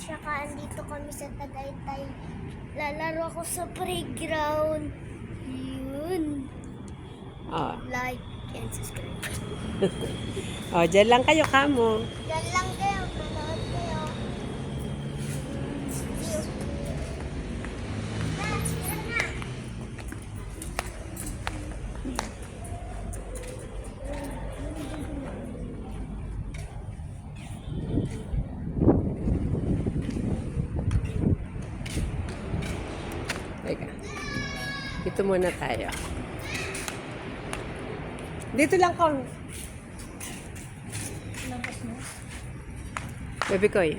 Saka andito kami sa Tagaytay. Lalaro ako sa playground. Yun. Oh. Like and subscribe. Oh, dyan lang kayo, kamo. Yan lang kayo. Manood kayo. See you. Yan na. Teka. Dito muna tayo. Dito lang ko. Baby ko eh.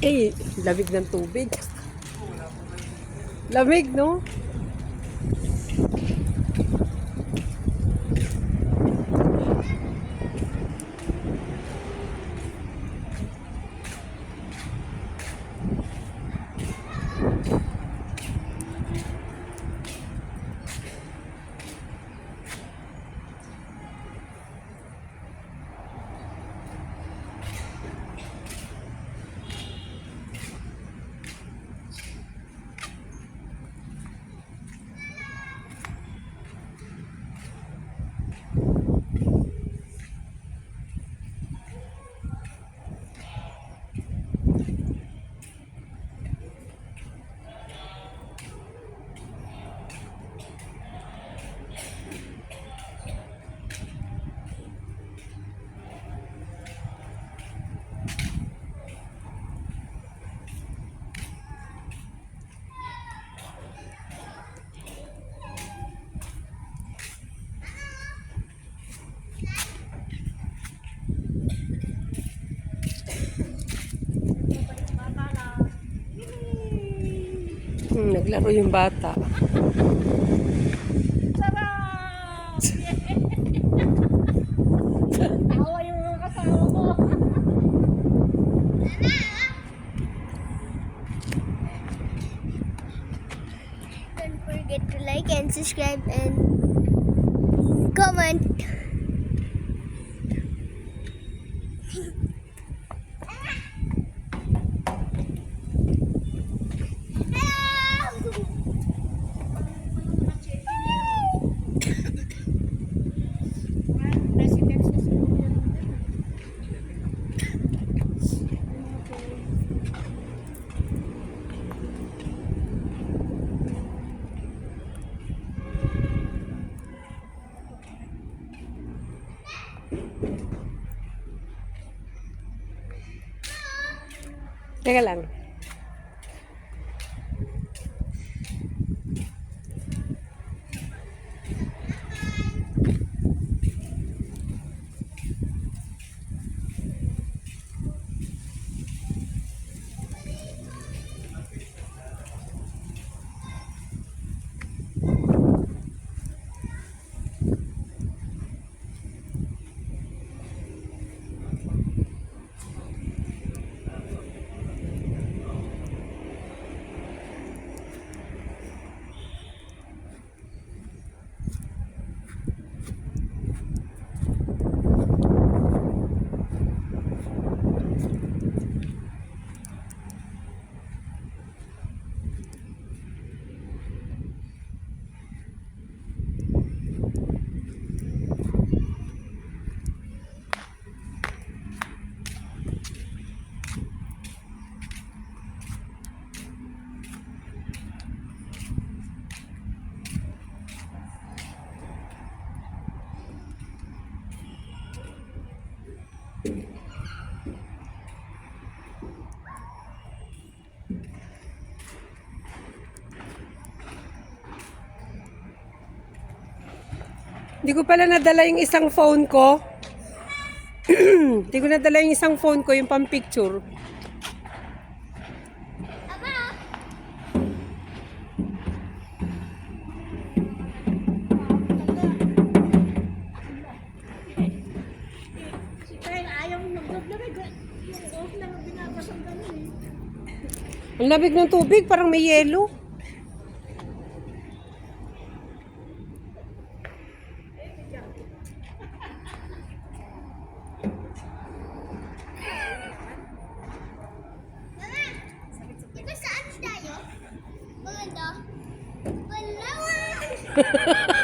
Eh, lamig ng tubig. Lamig, no? Naglaro yung bata. Tawa yung mga kasama ko. Don't forget to like and subscribe and comment. Teka lang. Hindi ko pala nadala yung isang phone ko. Hindi ko nadala yung isang phone ko, yung pang-picture. Ang labig ng tubig, parang may yelo. Ito saan tayo? Maganda. Palawan!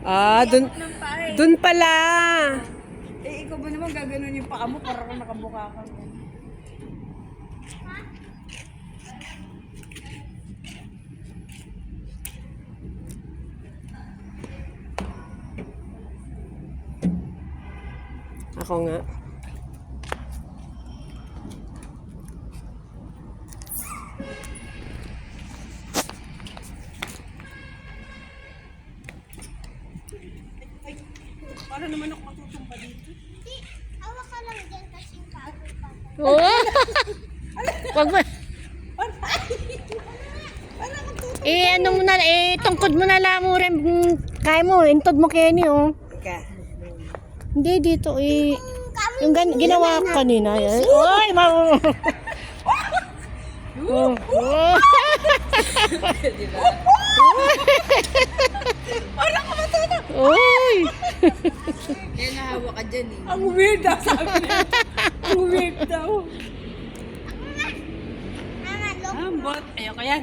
Ah, dun pala. Eh, ikaw ba naman gaganon yung paa mo para kang nakabuka ka? Ako nga. Para naman ako matutumba dito. Hindi, awa ka lang dyan kasi yung kaagol pa. Oo. Wag mo. Ano mo na, tungkod mo na lang mo rin. Kaya mo, intod mo Kenny, oh. Ika. Hindi, dito, yung ginawa ko kanina, yan. Oy, Oh. Oh. Oy. Kaya nahawa ka dyan eh. Ang weird daw sabi niya. Ang weird daw. Mama, look. Ambot. Ayoko yan.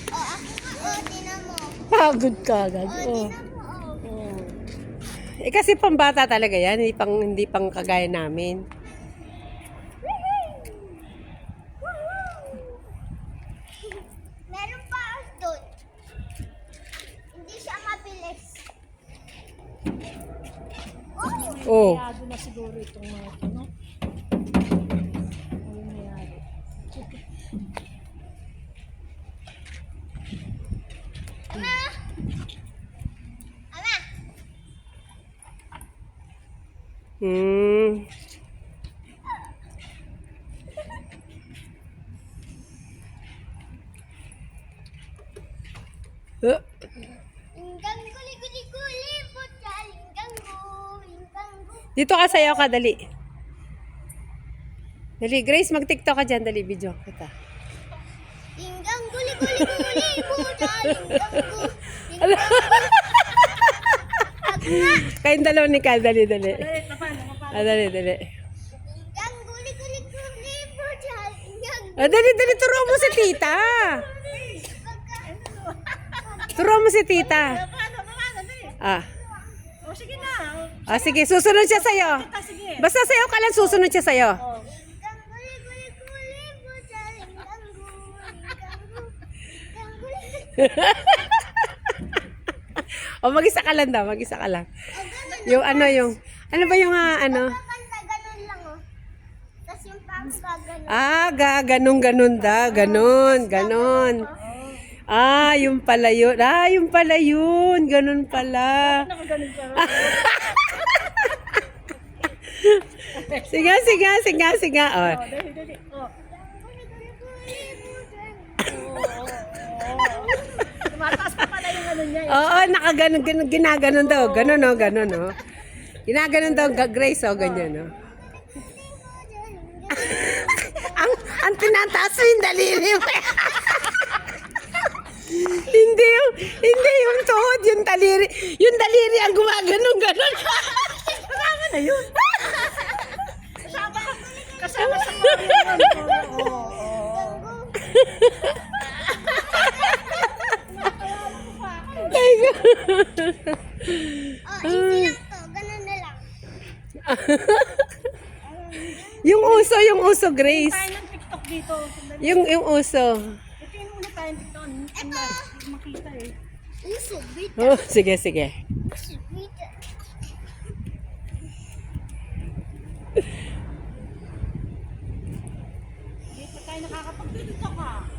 O, ako nga, o, tinan mo. Pagod ka agad. O, Oh. tinan mo, o. Eh kasi pambata talaga yan, hindi pang kagaya namin. Meron pa doon. Hindi siya mabilis. Oh. Kaya na siguro itong mga ito, no? Ano nangyari? Ama! Ama! Hmm. Inggang guli-guli-guli, butya, inggang-gu. Dito ka, sayaw ka, dali. Dali, Grace, mag-tiktok ka dyan, dali, video kita. Inggang guli-guli-guli, butya, inggang-gu. Kayong dalawa ni Cal, dali, dali. Ah, dali, dali. Inggang guli-guli-guli, butya, inggang-gu. Ah, dali, dali, turuan mo si tita. Turuan mo si tita. Ah. O sige na. Ah, sige, susunod siya sa'yo. Sige. Basta sayaw ka lang, susunod siya sa'yo. Inggang guli-guli-guli, butya, inggang-gu. Inggang-gu. Inggang-gu. O, mag-isa ka lang daw, mag-isa ka lang. Yung ano ba yung ano? Kakanta, ganun lang, oh. Tapos yung pang gaganon. Ah, ganun da, ganun. Ah, yung pala yun. Ah, yung pala yun. Ganun pala. Siga. Oh. Tumataas pa pala yung ano niya. Oo, ginaganon daw. Ganun, oh, ganun, oh. Ginaganon daw, Grace, oh, ganyan, oh. ang tinataas mo yung daliri mo. hindi yung tuhod, yung daliri. Yung daliri ang gumaganon, ganon. Kasama na yun. Kasama sa mga yun. Oo. Oh, easy lang to. Ganun na lang. yung uso, Grace. Tayo ng TikTok dito. Yung uso. Ito yung una tayong TikTok. Makita eh. Sweet. Oh, sige, sige. Sweet.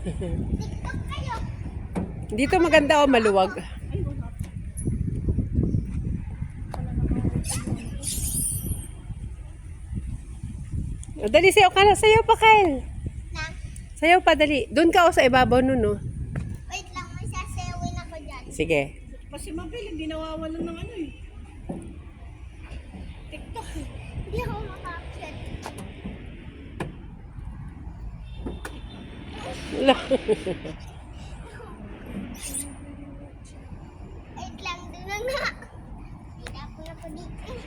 TikTok kayo. Dito maganda o maluwag. O, dali, sayaw ka na. Sayaw pa, Kyle. Na, Sayaw pa, dali. Doon ka o sa ibabaw nun, no? wait lang, may sasayawin ako dyan. Sige. Kasi Mabel, hindi nawawalan ng ano eh. TikTok eh. Hindi ako makakit. Wala. Wait lang, doon na nga. Hindi na ako napaligid.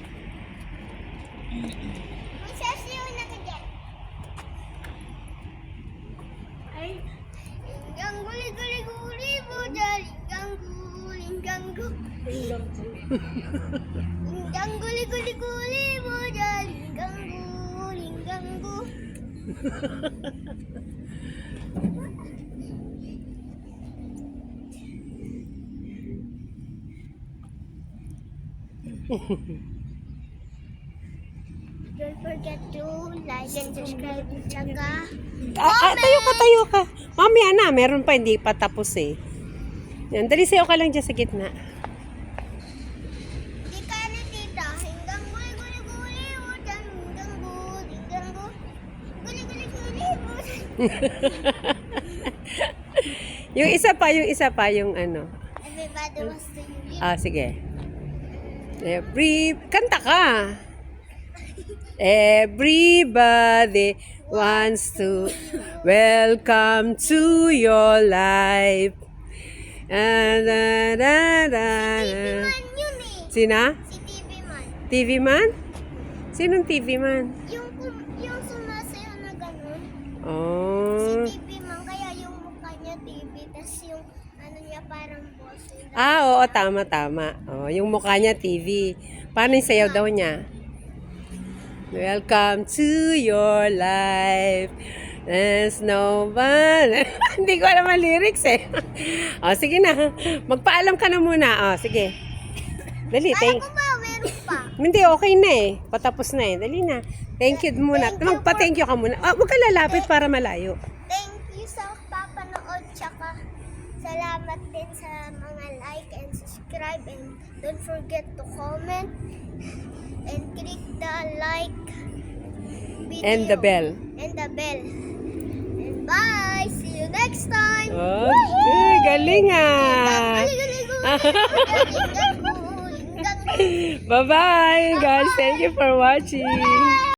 May sasayawin ako dyan. Ay, inggang guli-guli-guli mo dyan. Inggang guli-guli-guli mo dyan. Inggang gu. Don't forget to like and subscribe. Tsaka, Tayo ka, tayo ka. Mamaya na, meron pa, hindi pa tapos eh. Yan, dali sayaw ka lang dyan sa gitna. di ka na tita. Hinggang guli-guli-guli mo dyan. Hinggang gu. Guli-guli-guli mo dyan. yung isa pa, yung ano. Everybody wants to live. Ah, sige. Kanta ka. Everybody wants to welcome to your life. Da, da, da, TV da. man yun eh. Sina? Si TV man. TV man? Sinong TV man? Yung sumasayaw na ganun. Si Oh. TV man. Kaya yung mukha niya TV. Tapos yung ano niya parang boss. Oo, tama. Oh, yung mukha niya TV. Paano yung sayaw daw niya? Welcome to your life. There's no one. Hindi ko alam ang lyrics eh. Oh, sige na. Magpaalam ka na muna. Oh, sige. Dali, Kala ko ba meron pa? Hindi, okay na eh. Patapos na eh. Dali na. Thank you muna. Magpa-thank you ka muna. Ah, huwag ka lalapit para malayo. Thank you sa papanood. Tsaka salamat din sa mga like and subscribe. And don't forget to comment. And click the like video. And the bell. And the bell. And bye! See you next time! Okay, galing ah. Bye-bye, guys. Thank you for watching.